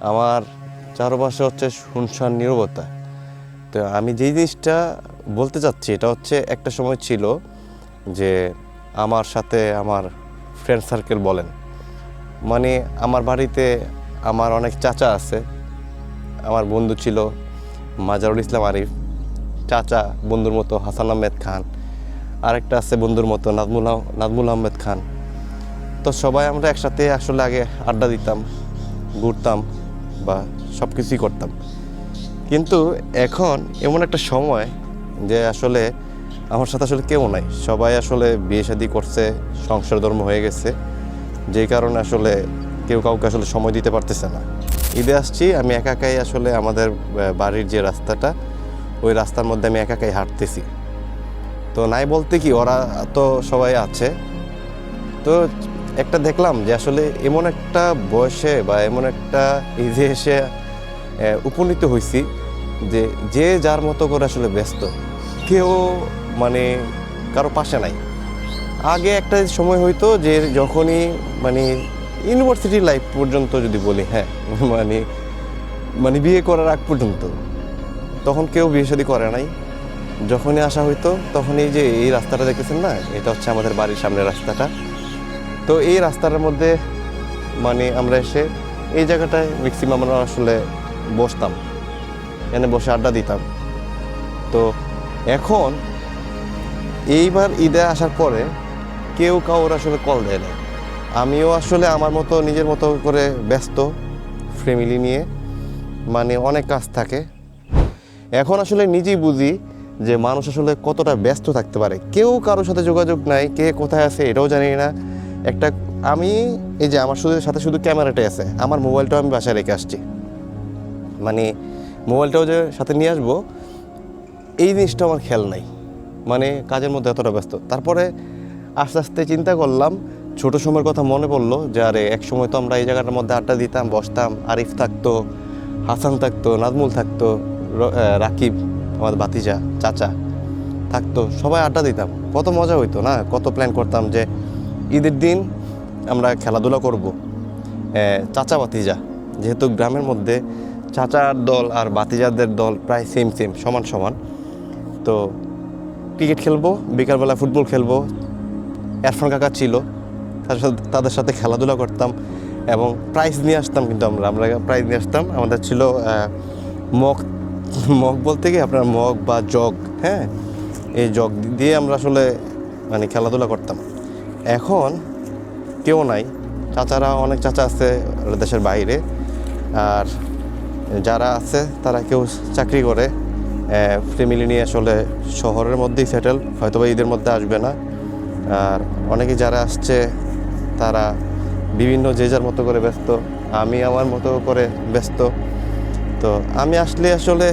আমার চারপাশে হচ্ছে শুনশান নীরবতা। তো আমি যেই জিনিসটা বলতে চাচ্ছি এটা হচ্ছে একটা সময় ছিল যে আমার সাথে আমার ফ্রেন্ড সার্কেল বলেন, মানে আমার বাড়িতে আমার অনেক চাচা আছে। আমার বন্ধু ছিল মাজারুল ইসলাম আরিফ, চাচা বন্ধুর মতো হাসান আহমেদ খান, আরেকটা আছে বন্ধুর মতো নাজমুল আহমেদ খান। তো সবাই আমরা একসাথে আসলে আগে আড্ডা দিতাম, ঘুরতাম বা সব কিছুই করতাম। কিন্তু এখন এমন একটা সময় যে আসলে আমার সাথে আসলে কেউ নাই, সবাই আসলে বিয়ে শাদী করছে, সংসার ধর্ম হয়ে গেছে, যেই কারণে আসলে কেউ কাউকে আসলে সময় দিতে পারতেছে না। ঈদে আসছি আমি একাই, আসলে আমাদের বাড়ির যে রাস্তাটা ওই রাস্তার মধ্যে আমি একাই হাঁটতেছি। তো নাই বলতে কি, ওরা তো সবাই আছে। তো একটা দেখলাম যে আসলে এমন একটা বয়সে বা এমন একটা ঈদে এসে উপনীত হয়েছি যে যে যার মতো করে আসলে ব্যস্ত, কেউ মানে কারো পাশে নাই। আগে একটা সময় হইতো যে যখনই মানে ইউনিভার্সিটি লাইফ পর্যন্ত যদি বলি, হ্যাঁ মানে মানে বিয়ে করার আগ পর্যন্ত, তখন কেউ বিয়ে শাদী করে নাই। যখনই আসা হইতো তখনই যে এই রাস্তাটা দেখতেছেন না, এটা হচ্ছে আমাদের বাড়ির সামনের রাস্তাটা। তো এই রাস্তার মধ্যে মানে আমরা এসে এই জায়গাটায় ম্যাক্সিমাম আমরা আসলে বসতাম, এখানে বসে আড্ডা দিতাম। তো এখন এইবার ঈদে আসার পরে কেউ কাউর আসলে কল দেয় না। আমিও আসলে আমার মতো নিজের মতো করে ব্যস্ত, ফ্যামিলি নিয়ে, মানে অনেক কাজ থাকে। এখন আসলে নিজেই বুঝি যে মানুষ আসলে কতটা ব্যস্ত থাকতে পারে। কেউ কারোর সাথে যোগাযোগ নাই, কে কোথায় আছে এটাও জানি না। একটা আমি এই যে আমার সাথে শুধু ক্যামেরাটাই আছে, আমার মোবাইলটাও আমি বাসায় রেখে আসছি। মানে মোবাইলটাও যে সাথে নিয়ে আসবো এই জিনিসটা আমার খেয়াল নাই, মানে কাজের মধ্যে এতটা ব্যস্ত। তারপরে আস্তে আস্তে চিন্তা করলাম, ছোট সময়ের কথা মনে পড়লো যে আরে এক সময় তো আমরা এই জায়গাটার মধ্যে আড্ডা দিতাম, বসতাম, আরিফ থাকতো, হাসান থাকতো, নাজমুল থাকতো, রাকিব আমাদের ভাতিজা চাচা থাকতো, সবাই আড্ডা দিতাম, কত মজা হইতো না, কত প্ল্যান করতাম যে ঈদের দিন আমরা খেলাধুলা করব। চাচা ভাতিজা, যেহেতু গ্রামের মধ্যে চাচার দল আর ভাতিজাদের দল প্রায় সেম সমান সমান, তো ক্রিকেট খেলবো, বিকালবেলা ফুটবল খেলবো। এরফান কাকা ছিল, তাদের সাথে খেলাধুলা করতাম এবং প্রাইজ নিয়ে আসতাম। কিন্তু আমরা প্রাইজ নিয়ে আসতাম। আমাদের ছিল মগ মগ বলতে কি আপনার মগ বা জগ, হ্যাঁ, এই জগ দিয়ে আমরা আসলে মানে খেলাধুলা করতাম। এখন কেউ নাই, চাচারা অনেক চাচা আছে দেশের বাইরে, আর যারা আছে তারা কেউ চাকরি করে, ফ্যামিলি নিয়ে আসলে শহরের মধ্যেই সেটেল, হয়তো বা ঈদের মধ্যে আসবে না। আর অনেকে যারা আসছে তারা বিভিন্ন যে যার মতো করে ব্যস্ত, আমি আমার মতো করে ব্যস্ত। তো আমি আসলে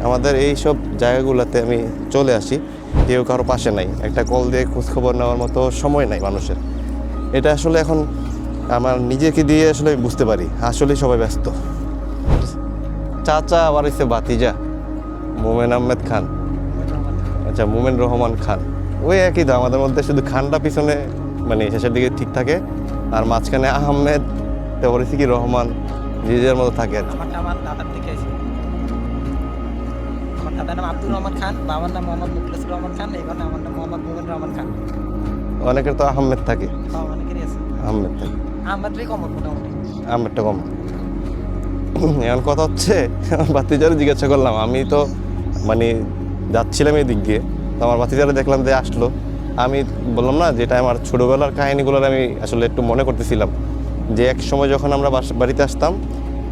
আমাদের এই সব জায়গাগুলোতে আমি চলে আসি, কেউ কারো পাশে নাই, একটা কল দিয়ে খোঁজখবর নেওয়ার মতো সময় নাই মানুষের। এটা আসলে এখন আমার নিজেকে দিয়ে আসলে বুঝতে পারি আসলেই সবাই ব্যস্ত। চাচা আবার হচ্ছে ভাতিজা মোমেন আহমেদ খান, আচ্ছা মোমেন রহমান খান, ওই একই তো, আমাদের মধ্যে শুধু খানটা পিছনে মানে শেষের দিকে ঠিক থাকে, আর মাঝখানে আহমেদ, তারপরে কি রহমান, যে যার মতো থাকে। আমার দাদার থেকে আছে। আমার দাদার নাম আব্দুর রহমান খান, বাবার নাম মোহাম্মদ মুখলেসুর রহমান খান, এই আমার নাম মোহাম্মদ মোমিন রহমান খান। অনেকের তো আহমেদ থাকে, অনেকেরই আছে আহমেদ থাকে, আহমেদটাই কমন মোটামুটি। আহমেদটা কম। এখন কথা হচ্ছে ভাতিজারে জিজ্ঞাসা করলাম, আমি তো মানে যাচ্ছিলাম এই দিক দিয়ে, তো আমার ভাতিজারে দেখলাম যে আসলো। আমি বললাম না, যেটা আমার ছোটোবেলার কাহিনিগুলোর আমি আসলে একটু মনে করতেছিলাম যে এক সময় যখন আমরা বাড়িতে আসতাম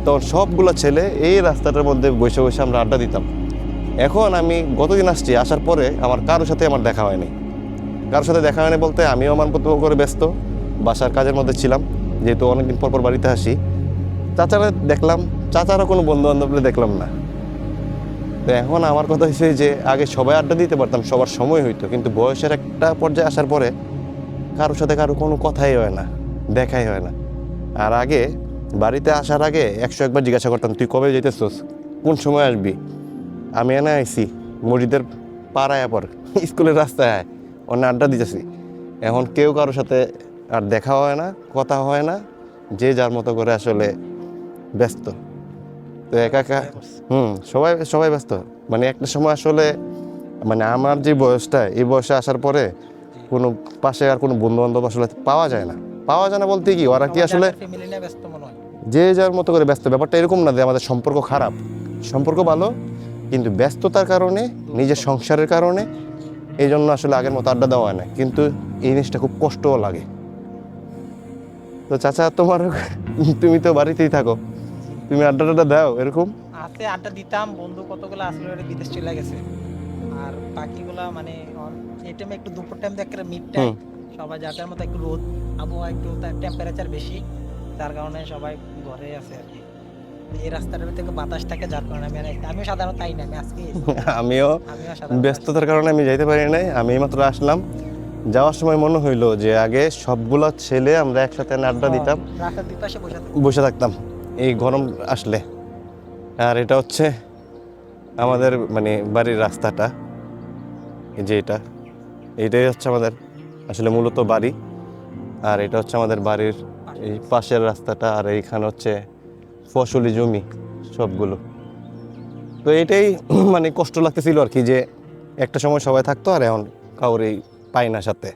তখন সবগুলো ছেলে এই রাস্তাটার মধ্যে বসে বসে আমরা আড্ডা দিতাম। এখন আমি গতদিন আসছি, আসার পরে আমার কারোর সাথে আমার দেখা হয়নি। কারোর সাথে দেখা হয়নি বলতে আমিও আমার মতো করে ব্যস্ত, বাসার কাজের মধ্যে ছিলাম, যেহেতু অনেকদিন পর বাড়িতে আসি। চাচারা দেখলাম, চাচারা কোনো বন্ধু বান্ধবরা দেখলাম না। তো এখন আমার কথা হচ্ছে যে আগে সবাই আড্ডা দিতে পারতাম, সবার সময় হইতো, কিন্তু বয়সের একটা পর্যায়ে আসার পরে কারোর সাথে কারো কোনো কথাই হয় না, দেখাই হয় না। আর আগে বাড়িতে আসার আগে 101বার জিজ্ঞাসা করতাম, তুই কবে যেতেছোস, কোন সময় আসবি। আমি এনে আইসি মসজিদের পাড়ায়, পর স্কুলের রাস্তায় আয়, অন্য আড্ডা দিতেছি। এখন কেউ কারোর সাথে আর দেখা হয় না, কথা হয় না, যে যার মতো করে আসলে ব্যস্ত। তো একা একা সবাই সবাই ব্যস্ত, মানে একটা সময় আসলে মানে আমার যে বয়সটা, এই বয়সে আসার পরে কোনো পাশে আর কোনো বন্ধু বান্ধব আসলে পাওয়া যায় না। পাওয়া যায় না বলতে কি, ওরা কি আসলে ফ্যামিলি নিয়ে ব্যস্ত মনে হয়। যে যার মতো করে ব্যস্ত। ব্যাপারটা এরকম না যে আমাদের সম্পর্ক খারাপ, সম্পর্ক ভালো, কিন্তু ব্যস্ততার কারণে, নিজের সংসারের কারণে এই জন্য আসলে আগের মতো আড্ডা দেওয়া হয় না। কিন্তু এই জিনিসটা খুব কষ্টও লাগে। তো চাচা তোমার তুমি তো বাড়িতেই থাকো, তুমি আড্ডা টাড্ডা দাও এরকম? হাতে আড্ডা দিতাম, বন্ধু কতগুলো আসলে ওরা বিদেশ চলে গেছে। আর বাকিগুলা মানে এই টাইমে একটু দুপুর টাইম দেখে মিড টাইম সবাই যার মতো একটু রোদ, আবহাওয়া একটু টেম্পারেচার বেশি, যার কারণে সবাই ঘরে আছে আর কি। এই রাস্তাটার থেকে বাতাস থাকে, যার কারণে আমিও সাধারণত তাই না, আমি আজকে আমিও সাধারণত ব্যস্ততার কারণে আমি যাইতে পারি নাই। আমি এইমাত্র আসলাম, যাওয়ার সময় মনে হইলো যে আগে সবগুলা ছেলে আমরা একসাথে আড্ডা দিতাম, রাস্তার দুই পাশে বসে থাকি। বসে থাকতাম এই গরম আসলে। আর এটা হচ্ছে আমাদের মানে বাড়ির রাস্তাটা, এই যে এইটাই হচ্ছে আমাদের আসলে মূলত বাড়ি। আর এটা হচ্ছে আমাদের বাড়ির এই পাশের রাস্তাটা, আর এইখানে হচ্ছে ফসলি জমি সবগুলো। তো এটাই মানে কষ্ট লাগতেছিল আর কি, যে একটা সময় সবাই থাকতো আর এখন কাউরেই পাই না সাথে।